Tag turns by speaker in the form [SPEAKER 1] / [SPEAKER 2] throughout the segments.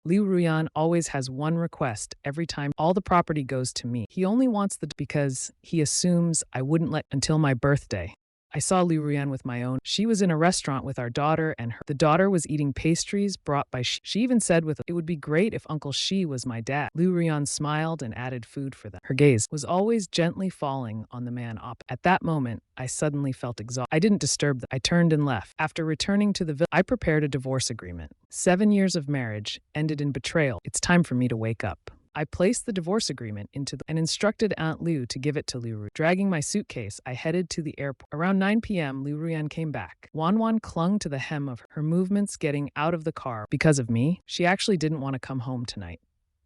[SPEAKER 1] Liu Ruyan always has one request every time all the property goes to me. He only wants the because he assumes I wouldn't let until my birthday. I saw Liu Ruyan with my own. She was in a restaurant with our daughter and the daughter was eating pastries brought by She. She even said it would be great if Uncle She was my dad. Liu Ruyan smiled and added food for them. Her gaze was always gently falling on the man opposite. At that moment, I suddenly felt exhausted. I didn't disturb them. I turned and left. After returning to the village, I prepared a divorce agreement. 7 years of marriage ended in betrayal. It's time for me to wake up. I placed the divorce agreement and instructed Aunt Liu to give it to Liu Ruyan. Dragging my suitcase, I headed to the airport. Around 9 p.m., Liu Ruyan came back. Wanwan clung to the hem of her movements getting out of the car. Because of me, she actually didn't want to come home tonight.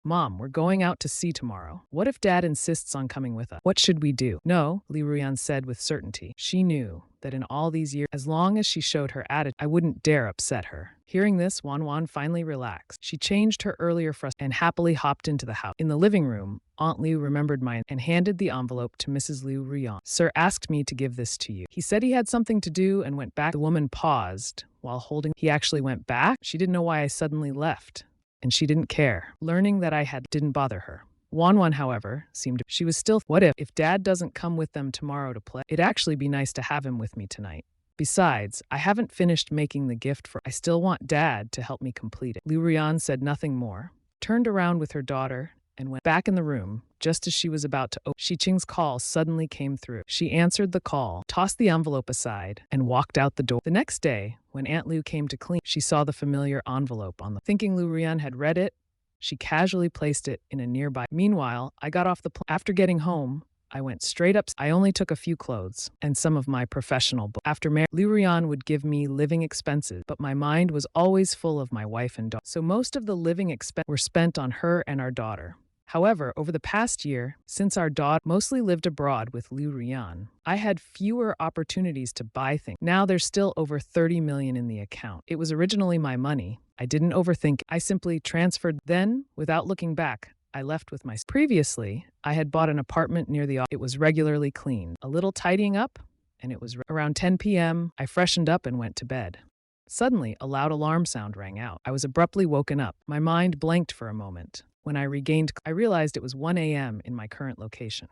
[SPEAKER 1] Mom, we're going out to sea tomorrow. What if Dad insists on coming with us? What should we do? No, Liu Ruyan said with certainty. She knew that in all these years, as long as she showed her attitude, I wouldn't dare upset her. Hearing this, Wanwan finally relaxed. She changed her earlier frustration and happily hopped into the house. In the living room, Aunt Liu remembered mine and handed the envelope to Mrs. Liu Ruyan. Sir asked me to give this to you. He said he had something to do and went back. The woman paused while holding. He actually went back? She didn't know why I suddenly left. And she didn't care. Learning that I didn't bother her. Wanwan, however, seemed she was still, what if Dad doesn't come with them tomorrow to play? It'd actually be nice to have him with me tonight. Besides, I haven't finished making the gift I still want Dad to help me complete it. Liu Ruyan said nothing more, turned around with her daughter, and went back in the room. Just as she was about to open, Shiqing's call suddenly came through. She answered the call, tossed the envelope aside, and walked out the door. The next day, when Aunt Liu came to clean, she saw the familiar envelope on the. Thinking Liu Ruyan had read it, she casually placed it in a nearby. Meanwhile, I got off the plane. After getting home, I went straight up. I only took a few clothes and some of my professional books. After marriage, Liu Ruyan would give me living expenses, but my mind was always full of my wife and daughter. So most of the living expenses were spent on her and our daughter. However, over the past year, since our daughter mostly lived abroad with Liu Ruyan, I had fewer opportunities to buy things. Now there's still over 30 million in the account. It was originally my money. I didn't overthink. I simply transferred. Then, without looking back, I left with my. Previously, I had bought an apartment near the office. It was regularly cleaned. A little tidying up, and it was around 10 p.m. I freshened up and went to bed. Suddenly, a loud alarm sound rang out. I was abruptly woken up. My mind blanked for a moment. When I regained, I realized it was 1 a.m. in my current location.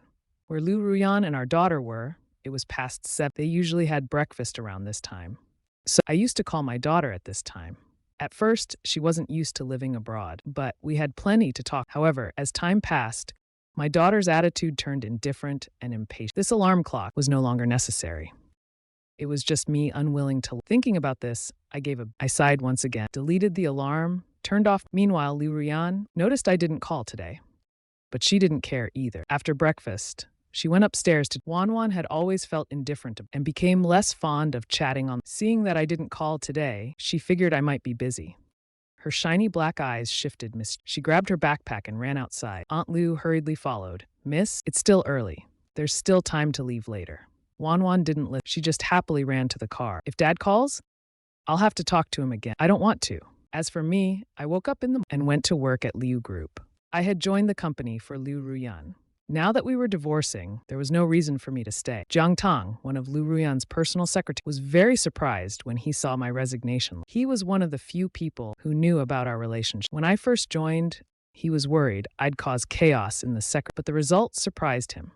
[SPEAKER 1] Where Liu Ruyan and our daughter were, it was past 7. They usually had breakfast around this time. So I used to call my daughter at this time. At first, she wasn't used to living abroad, but we had plenty to talk. However, as time passed, my daughter's attitude turned indifferent and impatient. This alarm clock was no longer necessary. It was just me unwilling to. Thinking about this, I sighed once again, deleted the alarm, turned off. Meanwhile, Liu Ruyan noticed I didn't call today, but she didn't care either. After breakfast, she went upstairs to. Wanwan had always felt indifferent and became less fond of chatting on. Seeing that I didn't call today, she figured I might be busy. Her shiny black eyes shifted. She grabbed her backpack and ran outside. Aunt Liu hurriedly followed. Miss, it's still early. There's still time to leave later. Wanwan didn't listen. She just happily ran to the car. If Dad calls, I'll have to talk to him again. I don't want to. As for me, I woke up and went to work at Liu Group. I had joined the company for Liu Ruyan. Now that we were divorcing, there was no reason for me to stay. Jiang Tong, one of Liu Ruyan's personal secretaries, was very surprised when he saw my resignation. He was one of the few people who knew about our relationship. When I first joined, he was worried I'd cause chaos in the secretary, but the results surprised him.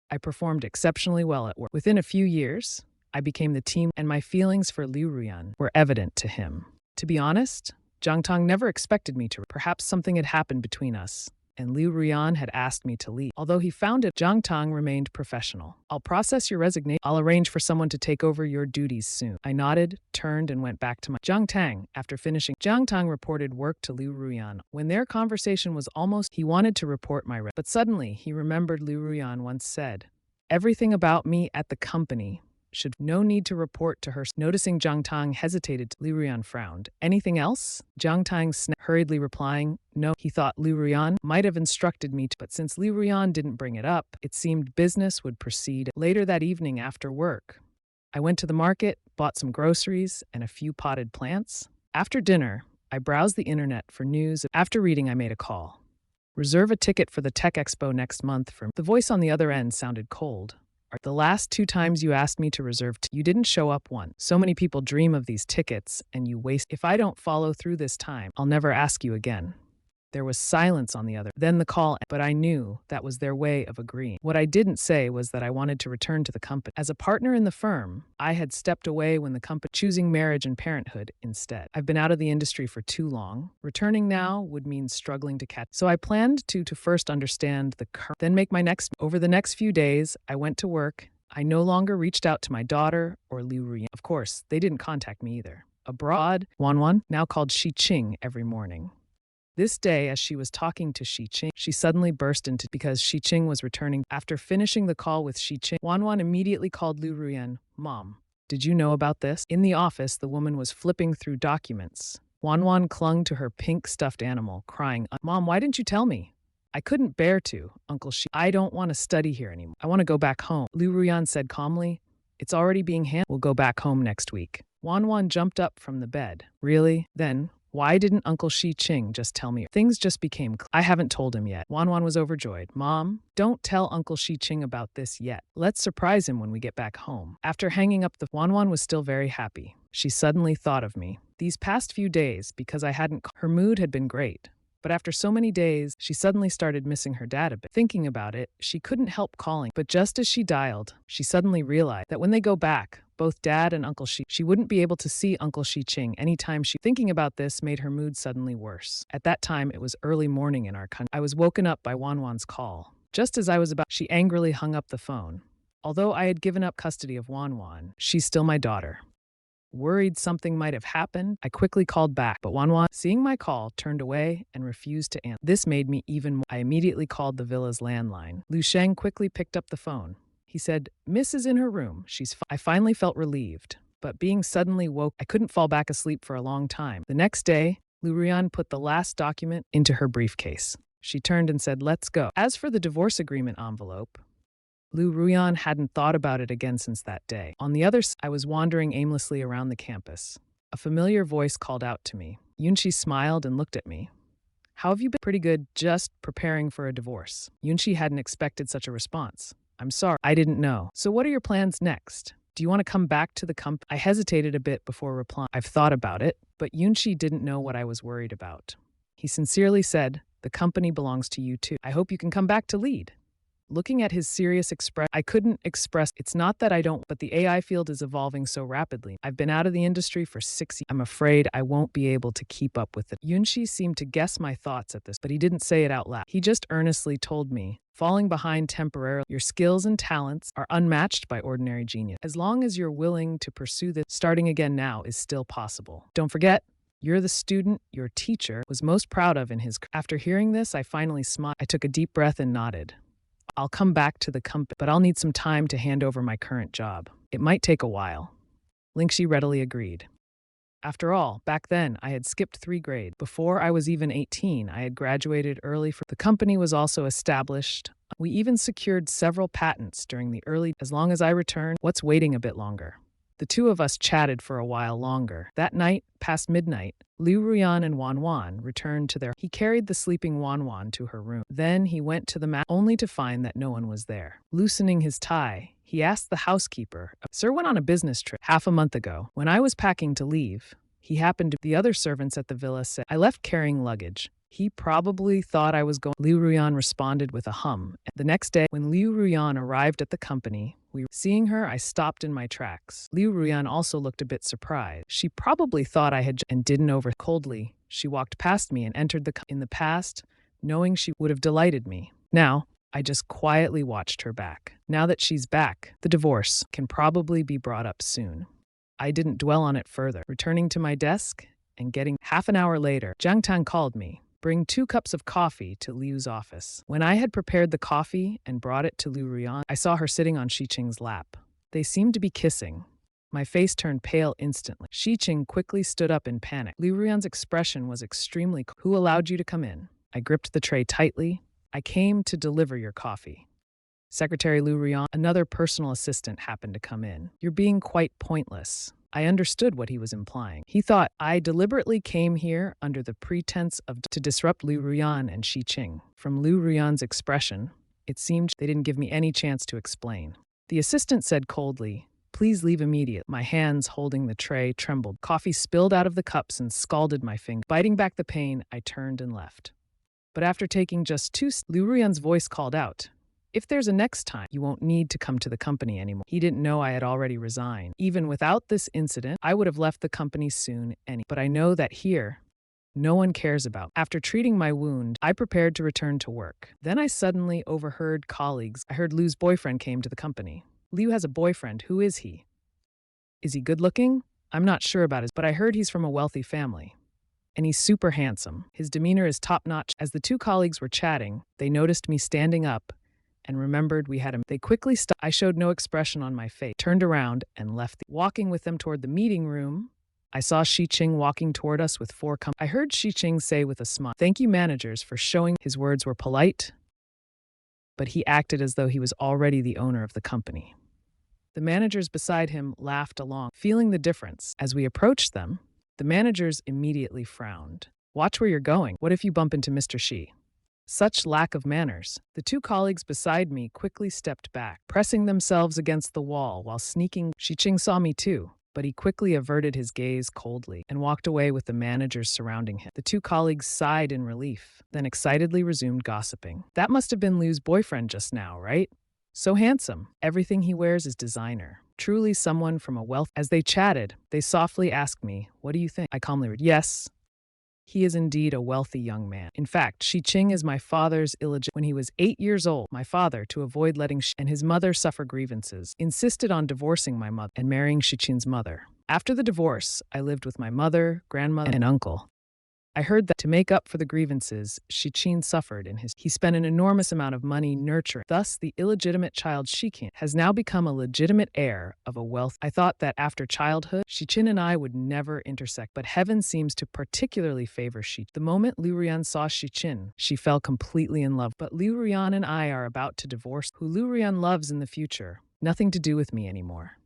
[SPEAKER 1] I performed exceptionally well at work. Within a few years, I became the team, and my feelings for Liu Ruyan were evident to him. To be honest, Jiang Tong never expected me to. Perhaps something had happened between us, and Liu Ruyan had asked me to leave. Although he found it, Jiang Tong remained professional. I'll process your resignation. I'll arrange for someone to take over your duties soon. I nodded, turned, and went back to my. Jiang Tang, after finishing, Jiang Tong reported work to Liu Ruyan. When their conversation was almost, he wanted to report my but suddenly he remembered Liu Ruyan once said, "Everything about me at the company should no need to report to her." Noticing Jiang Tong hesitated, Liu Ruyan frowned. Anything else? Jiang Tong hurriedly replying, no. He thought Liu Ruyan might have instructed me to, but since Liu Ruyan didn't bring it up, it seemed business would proceed. Later that evening after work, I went to the market, bought some groceries and a few potted plants. After dinner, I browsed the internet for news. After reading, I made a call. Reserve a ticket for the Tech Expo next month for. The voice on the other end sounded cold. The last 2 times you asked me to reserve, you didn't show up once. So many people dream of these tickets and you waste. If I don't follow through this time, I'll never ask you again. There was silence on the other. Then the call, but I knew that was their way of agreeing. What I didn't say was that I wanted to return to the company. As a partner in the firm, I had stepped away when the company choosing marriage and parenthood instead. I've been out of the industry for too long. Returning now would mean struggling to catch. So I planned to first understand the current, then make my next. Over the next few days, I went to work. I no longer reached out to my daughter or Liu Ruyan. Of course, they didn't contact me either. Abroad, Wanwan, now called Shi Qing every morning. This day, as she was talking to Shi Qing, she suddenly burst into because Shi Qing was returning. After finishing the call with Shi Qing, Wanwan immediately called Liu Ruyan. Mom, did you know about this? In the office, the woman was flipping through documents. Wanwan clung to her pink stuffed animal, crying, Mom, why didn't you tell me? I couldn't bear to, Uncle Shi. I don't want to study here anymore. I want to go back home. Liu Ruyan said calmly, it's already being handled. We'll go back home next week. Wanwan jumped up from the bed. Really? Then, why didn't Uncle Shi Qing just tell me? Things just became clear. I haven't told him yet. Wanwan was overjoyed. Mom, don't tell Uncle Shi Qing about this yet. Let's surprise him when we get back home. After hanging up the Wanwan was still very happy. She suddenly thought of me. These past few days, because I hadn't, her mood had been great. But after so many days, she suddenly started missing her dad a bit. Thinking about it, she couldn't help calling. But just as she dialed, she suddenly realized that when they go back, both Dad and Uncle Shi, she wouldn't be able to see Uncle Shi Qing anytime she. Thinking about this made her mood suddenly worse. At that time, it was early morning in our country. I was woken up by Wanwan's call. Just as I was about, she angrily hung up the phone. Although I had given up custody of Wanwan, she's still my daughter. Worried something might have happened, I quickly called back, but Wanwan, seeing my call, turned away and refused to answer. This made me even more. I immediately called the villa's landline. Lu Sheng quickly picked up the phone. He said, Miss is in her room. I finally felt relieved, but being suddenly woke, I couldn't fall back asleep for a long time. The next day, Liu Ruyan put the last document into her briefcase. She turned and said, let's go. As for the divorce agreement envelope, Liu Ruyan hadn't thought about it again since that day. On the other side, I was wandering aimlessly around the campus. A familiar voice called out to me. Yunshi smiled and looked at me. How have you been? Pretty good, just preparing for a divorce. Yunshi hadn't expected such a response. I'm sorry, I didn't know. So what are your plans next? Do you want to come back to the company? I hesitated a bit before replying. I've thought about it, but Yunshi didn't know what I was worried about. He sincerely said, the company belongs to you too. I hope you can come back to lead. Looking at his serious expression, I couldn't express, it's not that I don't, but the AI field is evolving so rapidly. I've been out of the industry for 6 years. I'm afraid I won't be able to keep up with it. Yunshi seemed to guess my thoughts at this, but he didn't say it out loud. He just earnestly told me, falling behind temporarily, your skills and talents are unmatched by ordinary genius. As long as you're willing to pursue this, starting again now is still possible. Don't forget, you're the student your teacher was most proud of in his. After hearing this, I finally smiled. I took a deep breath and nodded. I'll come back to the company, but I'll need some time to hand over my current job. It might take a while. Lingxi readily agreed. After all, back then, I had skipped 3 grades. Before I was even 18, I had graduated early. The company was also established. We even secured several patents during the early. As long as I returned, what's waiting a bit longer? The two of us chatted for a while longer. That night, past midnight, Liu Ruyan and Wanwan returned to their. He carried the sleeping Wanwan to her room. Then he went to the mat, only to find that no one was there. Loosening his tie, he asked the housekeeper, Sir went on a business trip half a month ago. When I was packing to leave, he happened to. The other servants at the villa said, I left carrying luggage. He probably thought I was going. Liu Ruyan responded with a hum. The next day, when Liu Ruyan arrived at the company, seeing her, I stopped in my tracks. Liu Ruyan also looked a bit surprised. She probably thought I had and didn't over. Coldly, she walked past me and entered the. In the past, knowing she would have delighted me. Now, I just quietly watched her back. Now that she's back, the divorce can probably be brought up soon. I didn't dwell on it further. Returning to my desk and getting. Half an hour later, Zhang Tang called me. Bring 2 cups of coffee to Liu's office. When I had prepared the coffee and brought it to Liu Ruyan, I saw her sitting on Shi Qing's lap. They seemed to be kissing. My face turned pale instantly. Shi Qing quickly stood up in panic. Liu Ruyan's expression was extremely. Who allowed you to come in? I gripped the tray tightly. I came to deliver your coffee. Secretary Liu Ruyan, another personal assistant, happened to come in. You're being quite pointless. I understood what he was implying. He thought I deliberately came here under the pretense of to disrupt Liu Ruyan and Shi Qing. From Liu Ruyan's expression, it seemed they didn't give me any chance to explain. The assistant said coldly, please leave immediately. My hands holding the tray trembled. Coffee spilled out of the cups and scalded my finger. Biting back the pain, I turned and left. But after taking just Liu Ruyan's voice called out, "If there's a next time, you won't need to come to the company anymore." He didn't know I had already resigned. Even without this incident, I would have left the company soon but I know that here, no one cares about. After treating my wound, I prepared to return to work. Then I suddenly overheard colleagues. I heard Liu's boyfriend came to the company. Liu has a boyfriend. Who is he? Is he good looking? I'm not sure about but I heard he's from a wealthy family. And he's super handsome. His demeanor is top-notch. As the two colleagues were chatting, they noticed me standing up and remembered we had him. They quickly stopped. I showed no expression on my face, turned around and left. Walking with them toward the meeting room, I saw Xiqing walking toward us with four I heard Xiqing say with a smile, "Thank you, managers, for showing." His words were polite, but he acted as though he was already the owner of the company. The managers beside him laughed along, feeling the difference. As we approached them, the managers immediately frowned. "Watch where you're going. What if you bump into Mr. Xi?" Such lack of manners. The two colleagues beside me quickly stepped back, pressing themselves against the wall while sneaking. Xiqing saw me too, but he quickly averted his gaze coldly and walked away with the managers surrounding him. The two colleagues sighed in relief, then excitedly resumed gossiping. "That must have been Liu's boyfriend just now, right? So handsome. Everything he wears is designer. Truly someone from a wealth." As they chatted, they softly asked me, "What do you think?" I calmly replied, "Yes, he is indeed a wealthy young man. In fact, Xiqing is my father's illegitimate." When he was 8 years old, my father, to avoid letting and his mother suffer grievances, insisted on divorcing my mother and marrying Xiqing's mother. After the divorce, I lived with my mother, grandmother, and uncle. I heard that to make up for the grievances Xiqing suffered he spent an enormous amount of money nurturing. Thus, the illegitimate child Xiqing has now become a legitimate heir of a wealth. I thought that after childhood, Xiqing and I would never intersect, but heaven seems to particularly favor Xi. The moment Liu Ruyan saw Xiqing, she fell completely in love. But Liu Ruyan and I are about to divorce. Who Liu Ruyan loves in the future, nothing to do with me anymore.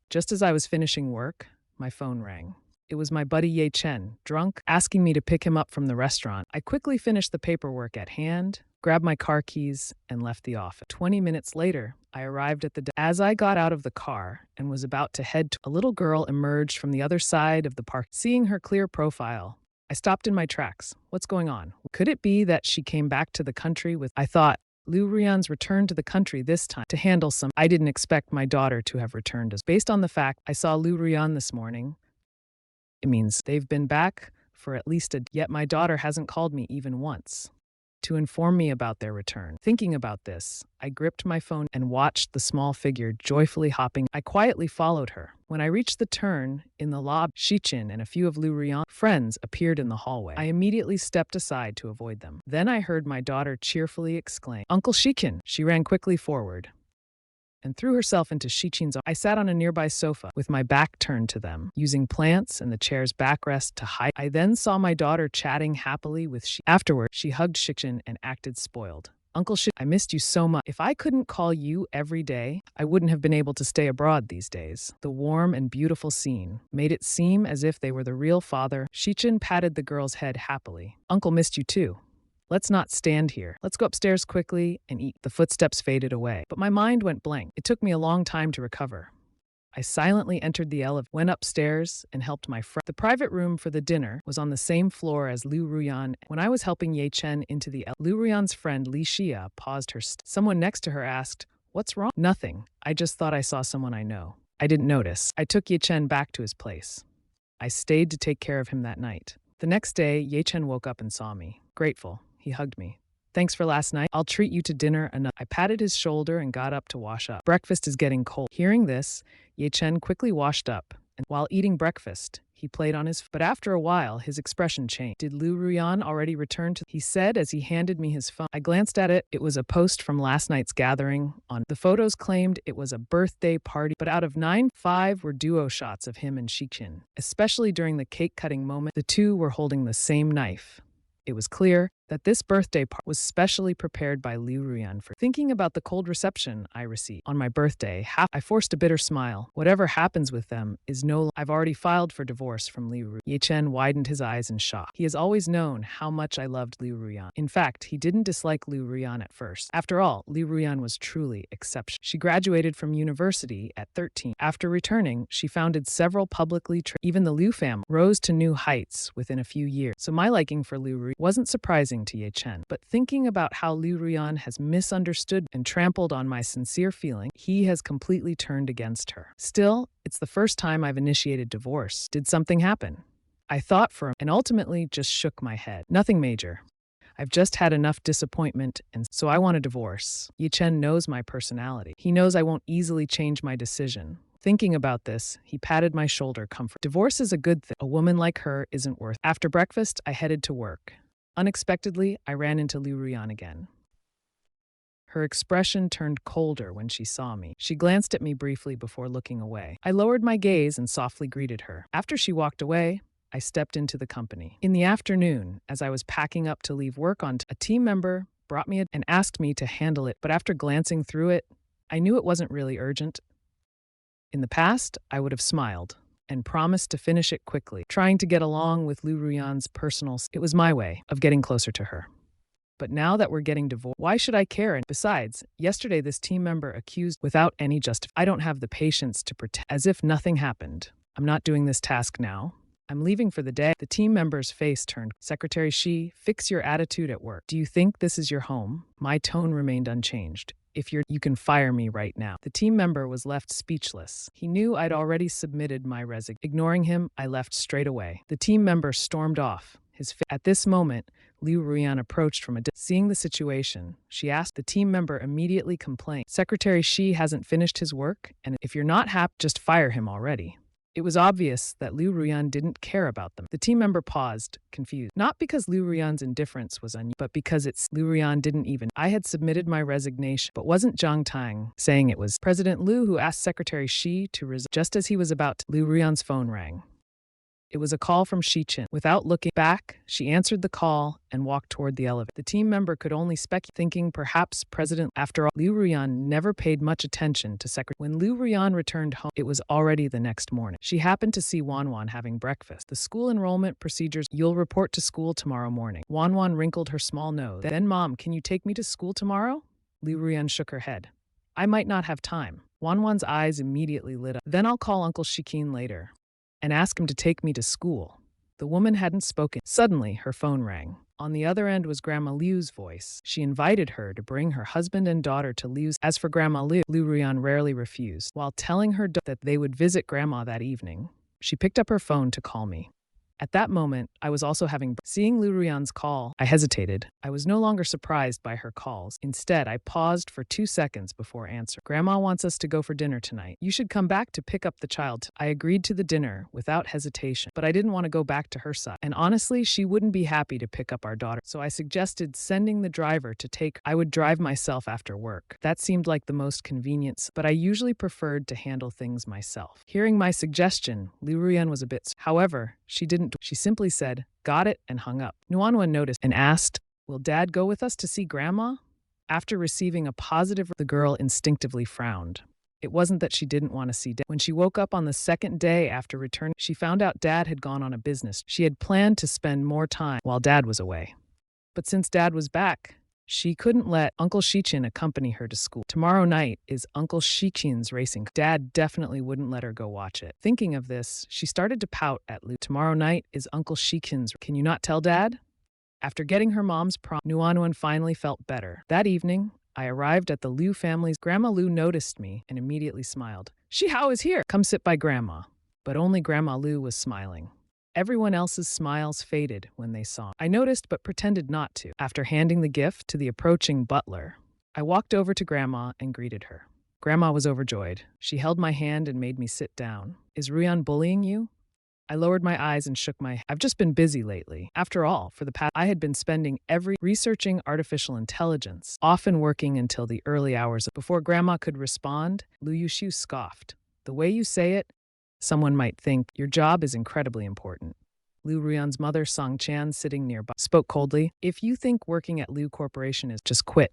[SPEAKER 1] Just as I was finishing work, my phone rang. It was my buddy Ye Chen, drunk, asking me to pick him up from the restaurant. I quickly finished the paperwork at hand, grabbed my car keys, and left the office. 20 minutes later, I arrived at the As I got out of the car and was about to head a little girl emerged from the other side of the park. Seeing her clear profile, I stopped in my tracks. What's going on? Could it be that she came back to the country with... I thought, Liu Ruyan's returned to the country this time to handle some... I didn't expect my daughter to have returned based on the fact I saw Liu Ruyan this morning. It means they've been back for at least yet my daughter hasn't called me even once to inform me about their return. Thinking about this, I gripped my phone and watched the small figure joyfully hopping. I quietly followed her. When I reached the turn in the lobby, Xiqing and a few of Liu Ruyan's friends appeared in the hallway. I immediately stepped aside to avoid them. Then I heard my daughter cheerfully exclaim, "Uncle Xiqing!" She ran quickly forward and threw herself into Xiqing's arms. I sat on a nearby sofa with my back turned to them, using plants and the chair's backrest to hide. I then saw my daughter chatting happily with Xi. Afterward, she hugged Xiqing and acted spoiled. "Uncle Xi, I missed you so much. If I couldn't call you every day, I wouldn't have been able to stay abroad these days." The warm and beautiful scene made it seem as if they were the real father. Xiqing patted the girl's head happily. "Uncle missed you too. Let's not stand here. Let's go upstairs quickly and eat." The footsteps faded away, but my mind went blank. It took me a long time to recover. I silently entered the elevator, went upstairs, and helped my friend. The private room for the dinner was on the same floor as Liu Ruyan. When I was helping Ye Chen into the Liu Ruyan's friend Li Xia paused her. Someone next to her asked, "What's wrong?" "Nothing. I just thought I saw someone I know." I didn't notice. I took Ye Chen back to his place. I stayed to take care of him that night. The next day, Ye Chen woke up and saw me. Grateful. He hugged me. "Thanks for last night. I'll treat you to dinner." I patted his shoulder and got up to wash up. "Breakfast is getting cold." Hearing this, Ye Chen quickly washed up, and while eating breakfast, he played on his... But after a while, his expression changed. "Did Liu Ruyan already return to..." he said as he handed me his phone. I glanced at it. It was a post from last night's gathering. The photos claimed it was a birthday party, but out of 9, 5 were duo shots of him and Xiqing. Especially during the cake-cutting moment, the two were holding the same knife. It was clear that this birthday party was specially prepared by Liu Ruyan for... Thinking about the cold reception I received on my birthday, I forced a bitter smile. Whatever happens with them is no... I've already filed for divorce from Liu Ruyan. Ye Chen widened his eyes in shock. He has always known how much I loved Liu Ruyan. In fact, he didn't dislike Liu Ruyan at first. After all, Liu Ruyan was truly exceptional. She graduated from university at 13. After returning, she founded several publicly traded... Even the Liu family rose to new heights within a few years. So my liking for Liu Ruyan wasn't surprising apologizing to Ye Chen. But thinking about how Liu Ruyan has misunderstood and trampled on my sincere feeling, he has completely turned against her. Still, it's the first time I've initiated divorce. Did something happen? I thought for a and ultimately just shook my head. Nothing major. I've just had enough disappointment, and so I want a divorce. Ye Chen knows my personality. He knows I won't easily change my decision. Thinking about this, he patted my shoulder comfort. Divorce is a good thing. A woman like her isn't worth. After breakfast, I headed to work. Unexpectedly, I ran into Liu Ruyan again. Her expression turned colder when she saw me. She glanced at me briefly before looking away. I lowered my gaze and softly greeted her. After she walked away, I stepped into the company. In the afternoon, as I was packing up to leave work a team member brought me and asked me to handle it, but after glancing through it, I knew it wasn't really urgent. In the past, I would have smiled and promised to finish it quickly, trying to get along with Liu Ruyan's it was my way of getting closer to her. But now that we're getting divorced, why should I care? And besides, yesterday this team member accused without any justification. I don't have the patience to pretend as if nothing happened. I'm not doing this task now. I'm leaving for the day. The team member's face turned. Secretary Shi, fix your attitude at work. Do you think this is your home? My tone remained unchanged. You can fire me right now. The team member was left speechless. He knew I'd already submitted my resignation. Ignoring him, I left straight away. The team member stormed off. At this moment, Liu Ruyan approached from a distance. Seeing the situation, she asked. The team member immediately complained. Secretary Shi hasn't finished his work, and if you're not happy, just fire him already. It was obvious that Liu Ruyan didn't care about them. The team member paused, confused. Not because Liu Ruyan's indifference was unusual, but because Liu Ruyan didn't even. I had submitted my resignation, but wasn't Zhang Tang saying it was President Liu who asked Secretary Shi to resign? Just as he was about to, Liu Ruyan's phone rang. It was a call from Shi Qin. Without looking back, she answered the call and walked toward the elevator. The team member could only speculate, thinking perhaps President. After all, Liu Ruyan never paid much attention to Secretary. When Liu Ruyan returned home, it was already the next morning. She happened to see Wanwan having breakfast. The school enrollment procedures. You'll report to school tomorrow morning. Wanwan wrinkled her small nose. Then, Mom, can you take me to school tomorrow? Liu Ruyan shook her head. I might not have time. Wanwan's eyes immediately lit up. Then I'll call Uncle Shikin later and ask him to take me to school. The woman hadn't spoken. Suddenly, her phone rang. On the other end was Grandma Liu's voice. She invited her to bring her husband and daughter to Liu's. As for Grandma Liu, Liu Ruyan rarely refused. While telling her that they would visit Grandma that evening, she picked up her phone to call me. At that moment, I was also seeing Liu Ruyan's call. I hesitated. I was no longer surprised by her calls. Instead, I paused for 2 seconds before answering. Grandma wants us to go for dinner tonight. You should come back to pick up the child. I agreed to the dinner without hesitation, but I didn't want to go back to her side. And honestly, she wouldn't be happy to pick up our daughter. So I suggested sending the driver to take. I would drive myself after work. That seemed like the most convenient, but I usually preferred to handle things myself. Hearing my suggestion, Liu Ruyan was a bit. However, she didn't. She simply said, "Got it," and hung up. Nuanwan noticed and asked, "Will Dad go with us to see Grandma?" After receiving a positive, the girl instinctively frowned. It wasn't that she didn't want to see Dad. When she woke up on the second day after returning, she found out Dad had gone on a business. She had planned to spend more time while Dad was away. But since Dad was back, she couldn't let Uncle Shichin accompany her to school. Tomorrow night is Uncle Shichin's racing. Dad definitely wouldn't let her go watch it. Thinking of this, she started to pout at Liu. Tomorrow night is Uncle Shichin's. Can you not tell Dad? After getting her mom's prom, Nuanwan finally felt better. That evening, I arrived at the Liu family's. Grandma Liu noticed me and immediately smiled. Shihao is here. Come sit by Grandma. But only Grandma Liu was smiling. Everyone else's smiles faded when they saw me. I noticed but pretended not to. After handing the gift to the approaching butler, I walked over to Grandma and greeted her. Grandma was overjoyed. She held my hand and made me sit down. Is Ruyan bullying you? I lowered my eyes and shook my head. I've just been busy lately. After all, for the past, I had been spending researching artificial intelligence, often working until the early hours. Before Grandma could respond, Liu Yushu scoffed. The way you say it, someone might think your job is incredibly important. Liu Ruyan's mother, Song Chan, sitting nearby, spoke coldly. If you think working at Liu Corporation is just quit.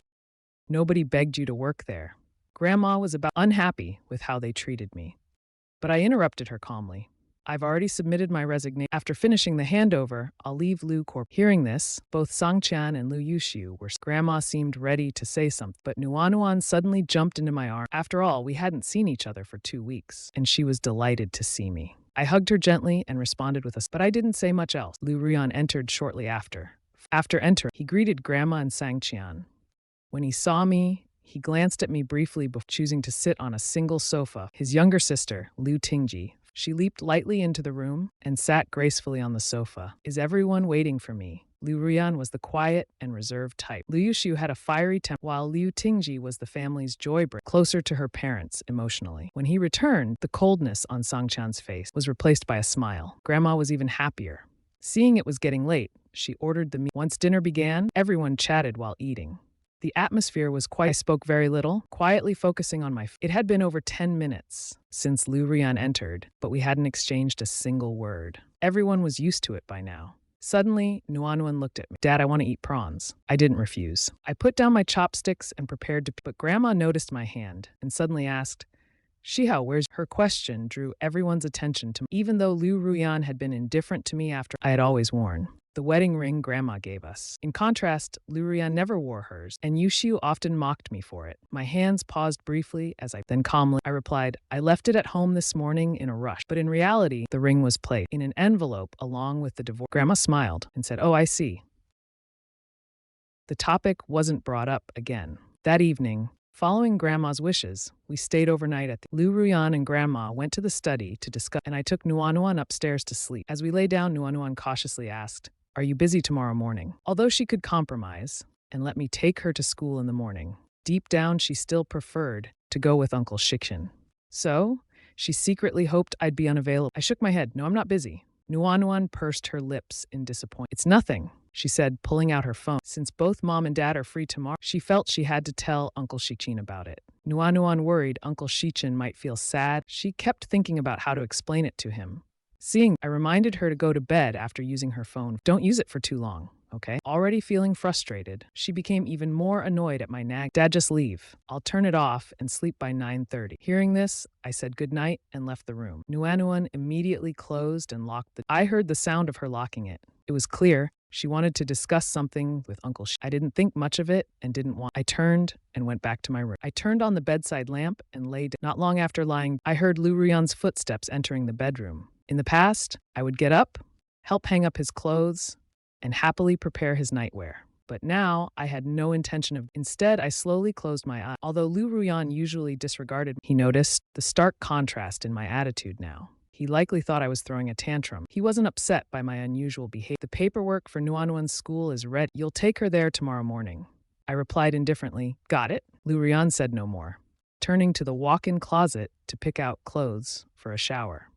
[SPEAKER 1] Nobody begged you to work there. Grandma was unhappy with how they treated me. But I interrupted her calmly. I've already submitted my resignation. After finishing the handover, I'll leave Liu Corp. Hearing this, both Song Chan and Liu Yushu were. Grandma seemed ready to say something, but Nuanuan suddenly jumped into my arms. After all, we hadn't seen each other for 2 weeks, and she was delighted to see me. I hugged her gently and responded with a but I didn't say much else. Liu Ruyan entered shortly after, After entering, he greeted Grandma and Sangqian. When he saw me, he glanced at me briefly before choosing to sit on a single sofa. His younger sister, Liu Tingji, she leaped lightly into the room and sat gracefully on the sofa. Is everyone waiting for me? Liu Ruyan was the quiet and reserved type. Liu Yushu had a fiery temper, while Liu Tingji was the family's joybringer, closer to her parents emotionally. When he returned, the coldness on Sangqian's face was replaced by a smile. Grandma was even happier. Seeing it was getting late, she ordered the meal. Once dinner began, everyone chatted while eating. The atmosphere was quiet. I spoke very little, quietly focusing on my. It had been over 10 minutes since Liu Ruyan entered, but we hadn't exchanged a single word. Everyone was used to it by now. Suddenly, Nuanuan looked at me. Dad, I want to eat prawns. I didn't refuse. I put down my chopsticks and prepared to. But Grandma noticed my hand and suddenly asked, Shihao, where's. Her question drew everyone's attention to me, even though Liu Ruyan had been indifferent to me after I had always worn the wedding ring Grandma gave us. In contrast, Liu Ruyan never wore hers, and Yushu often mocked me for it. My hands paused briefly as then calmly, I replied, I left it at home this morning in a rush. But in reality, the ring was placed in an envelope along with the divorce. Grandma smiled and said, Oh, I see. The topic wasn't brought up again. That evening, following Grandma's wishes, we stayed overnight at Liu Ruyan and Grandma went to the study to discuss, and I took Nuanuan upstairs to sleep. As we lay down, Nuanuan cautiously asked, Are you busy tomorrow morning? Although she could compromise and let me take her to school in the morning, deep down she still preferred to go with Uncle Shikshin. So, she secretly hoped I'd be unavailable. I shook my head. No, I'm not busy. Nuanuan pursed her lips in disappointment. It's nothing, she said, pulling out her phone. Since both Mom and Dad are free tomorrow, she felt she had to tell Uncle Shikshin about it. Nuanuan worried Uncle Shikshin might feel sad. She kept thinking about how to explain it to him. Seeing, I reminded her to go to bed after using her phone. Don't use it for too long, okay? Already feeling frustrated, she became even more annoyed at my nag. Dad, just leave. I'll turn it off and sleep by 9:30. Hearing this, I said goodnight and left the room. Nuanuan immediately closed and locked the. I heard the sound of her locking it. It was clear she wanted to discuss something with Uncle I didn't think much of it and didn't want. I turned and went back to my room. I turned on the bedside lamp and lay down. Not long after lying, I heard Liu Ruyan's footsteps entering the bedroom. In the past, I would get up, help hang up his clothes, and happily prepare his nightwear. But now, I had no intention of. Instead, I slowly closed my eyes. Although Liu Ruyan usually disregarded me, he noticed the stark contrast in my attitude now. He likely thought I was throwing a tantrum. He wasn't upset by my unusual behavior. The paperwork for Nuanuan's school is ready. You'll take her there tomorrow morning. I replied indifferently, Got it. Liu Ruyan said no more, turning to the walk-in closet to pick out clothes for a shower.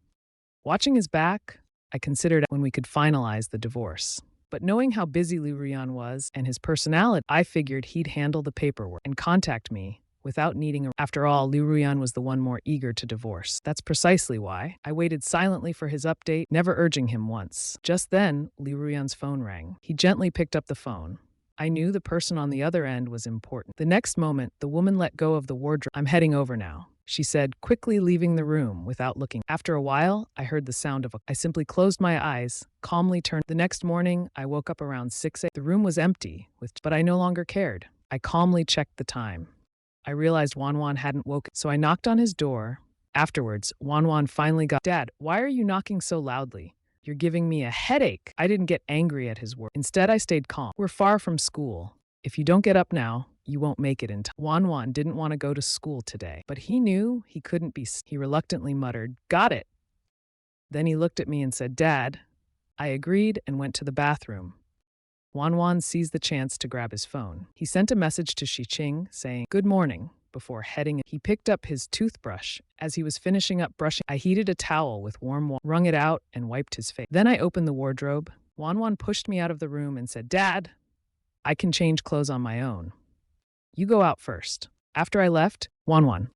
[SPEAKER 1] Watching his back, I considered when we could finalize the divorce. But knowing how busy Liu Ruyan was and his personality, I figured he'd handle the paperwork and contact me without needing a. After all, Liu Ruyan was the one more eager to divorce. That's precisely why I waited silently for his update, never urging him once. Just then, Liu Ruyan's phone rang. He gently picked up the phone. I knew the person on the other end was important. The next moment, the woman let go of the wardrobe. I'm heading over now, she said, quickly leaving the room without looking. After a while, I heard the sound of a. I simply closed my eyes, calmly turned. The next morning, I woke up around 6 a.m. The room was empty, but I no longer cared. I calmly checked the time. I realized Wanwan hadn't woken, so I knocked on his door. Afterwards, Wanwan finally got. Dad, why are you knocking so loudly? You're giving me a headache. I didn't get angry at his words. Instead, I stayed calm. We're far from school. If you don't get up now, you won't make it in time. Wanwan didn't want to go to school today, but he knew he couldn't be. He reluctantly muttered, Got it. Then he looked at me and said, Dad. I agreed and went to the bathroom. Wanwan seized the chance to grab his phone. He sent a message to Shiqing saying, Good morning, before heading. He picked up his toothbrush. As he was finishing up brushing, I heated a towel with warm water, wrung it out, and wiped his face. Then I opened the wardrobe. Wanwan pushed me out of the room and said, Dad, I can change clothes on my own. You go out first. After I left, Wanwan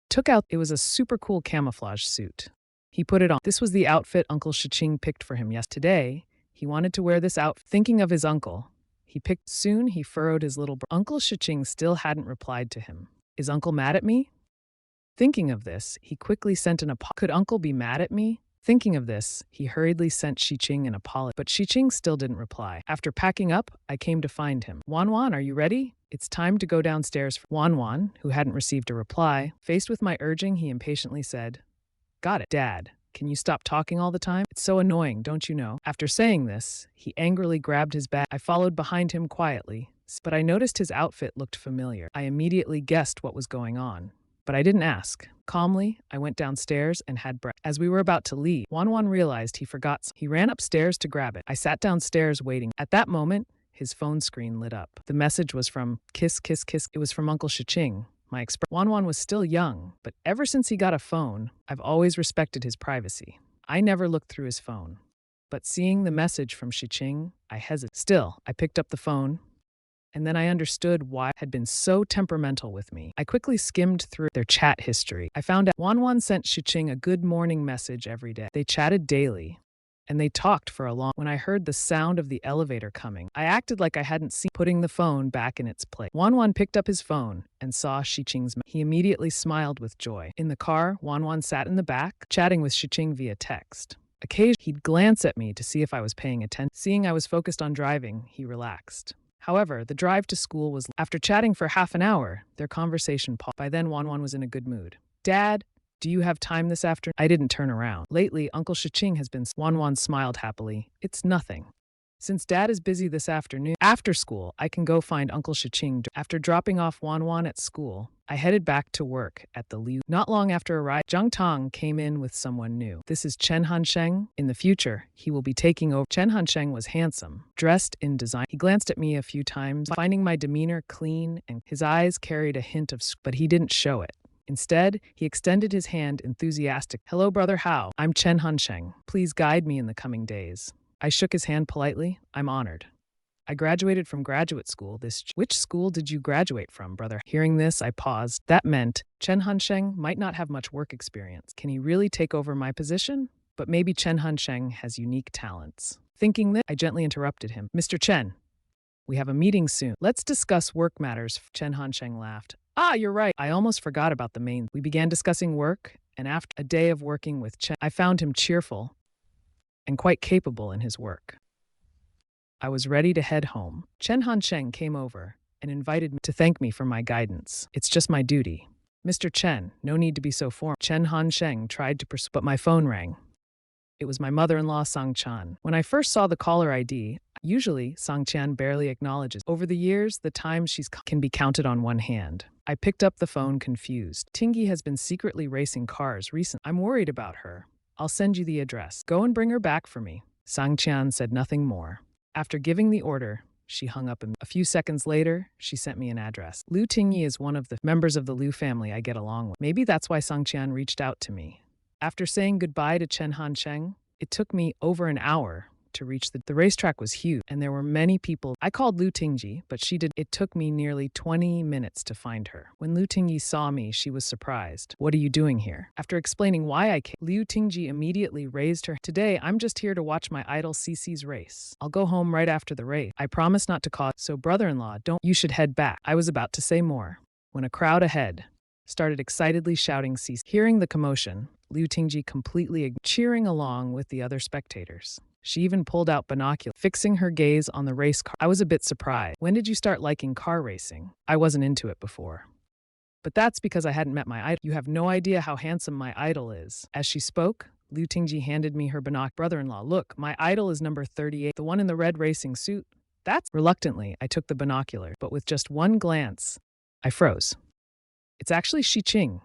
[SPEAKER 1] took out. It was a super cool camouflage suit. He put it on. This was the outfit Uncle Shiqing picked for him yesterday. He wanted to wear this outfit. Thinking of his uncle, he picked. Soon he furrowed his little brow. Uncle Shiqing still hadn't replied to him. Is Uncle mad at me? Thinking of this, he quickly sent an apology. Could Uncle be mad at me? Thinking of this, he hurriedly sent Shiqing an apology, but Shiqing still didn't reply. After packing up, I came to find him. Wanwan, are you ready? It's time to go downstairs. Wanwan, who hadn't received a reply, faced with my urging, he impatiently said, Got it, Dad. Can you stop talking all the time? It's so annoying, don't you know? After saying this, he angrily grabbed his bag. I followed behind him quietly, but I noticed his outfit looked familiar. I immediately guessed what was going on, but I didn't ask. Calmly, I went downstairs and had breakfast. As we were about to leave, Wanwan realized he forgot something. He ran upstairs to grab it. I sat downstairs waiting. At that moment, his phone screen lit up. The message was from Kiss Kiss Kiss. It was from Uncle Shiching. Wanwan was still young, but ever since he got a phone, I've always respected his privacy. I never looked through his phone. But seeing the message from Shiching, I hesitated. Still, I picked up the phone, and then I understood why had been so temperamental with me. I quickly skimmed through their chat history. I found out Wanwan sent Shiching a good morning message every day. They chatted daily, and they talked for a long. When I heard the sound of the elevator coming, I acted like I hadn't seen, putting the phone back in its place. Wanwan picked up his phone and saw Shiching's. He immediately smiled with joy. In the car, Wanwan sat in the back, chatting with Shiching via text. Occasionally, he'd glance at me to see if I was paying attention. Seeing I was focused on driving, he relaxed. However, the drive to school was. After chatting for half an hour, their conversation paused. By then, Wanwan was in a good mood. Dad, do you have time this afternoon? I didn't turn around. Lately, Uncle Shiching has been. Wanwan smiled happily. It's nothing. Since Dad is busy this afternoon, after school, I can go find Uncle Shiching. After dropping off Wanwan at school, I headed back to work at the Liu. Not long after arriving, Zhang Tong came in with someone new. This is Chen Hansheng. In the future, he will be taking over. Chen Hansheng was handsome, dressed in design. He glanced at me a few times, finding my demeanor clean, and his eyes carried a hint of, but he didn't show it. Instead, he extended his hand enthusiastic. Hello, Brother Hao. I'm Chen Hansheng. Please guide me in the coming days. I shook his hand politely. I'm honored. I graduated from graduate school this. Which school did you graduate from, brother? Hearing this, I paused. That meant Chen Hansheng might not have much work experience. Can he really take over my position? But maybe Chen Hansheng has unique talents. Thinking this, I gently interrupted him. Mr. Chen, we have a meeting soon. Let's discuss work matters. Chen Hansheng laughed. Ah, you're right. I almost forgot about the main. We began discussing work, and after a day of working with Chen, I found him cheerful and quite capable in his work. I was ready to head home. Chen Hansheng came over and invited me to thank me for my guidance. It's just my duty. Mr. Chen, no need to be so formal. Chen Hansheng tried to persuade, but my phone rang. It was my mother-in-law, Sang Chan. When I first saw the caller ID, usually Sang Chan barely acknowledges. Over the years, the times she's can be counted on one hand. I picked up the phone confused. Tingyi has been secretly racing cars recently. I'm worried about her. I'll send you the address. Go and bring her back for me. Sang Chan said nothing more. After giving the order, she hung up. A few seconds later, she sent me an address. Liu Tingyi is one of the members of the Liu family I get along with. Maybe that's why Sang Chan reached out to me. After saying goodbye to Chen Hansheng, it took me over an hour to reach the racetrack was huge, and there were many people. I called Liu Tingyi, but she did. It took me nearly 20 minutes to find her. When Liu Tingyi saw me, she was surprised. What are you doing here? After explaining why I came, Liu Tingyi immediately raised her. Today, I'm just here to watch my idol CC's race. I'll go home right after the race. I promise not to cause. So brother-in-law, you should head back. I was about to say more when a crowd ahead started excitedly shouting CC. Hearing the commotion, Liu Tingji completely cheering along with the other spectators. She even pulled out binoculars, fixing her gaze on the race car. I was a bit surprised. When did you start liking car racing? I wasn't into it before. But that's because I hadn't met my idol. You have no idea how handsome my idol is. As she spoke, Liu Tingji handed me her binoc. Brother-in-law, look, my idol is number 38, the one in the red racing suit. That's. Reluctantly, I took the binocular, but with just one glance, I froze. It's actually Shiching.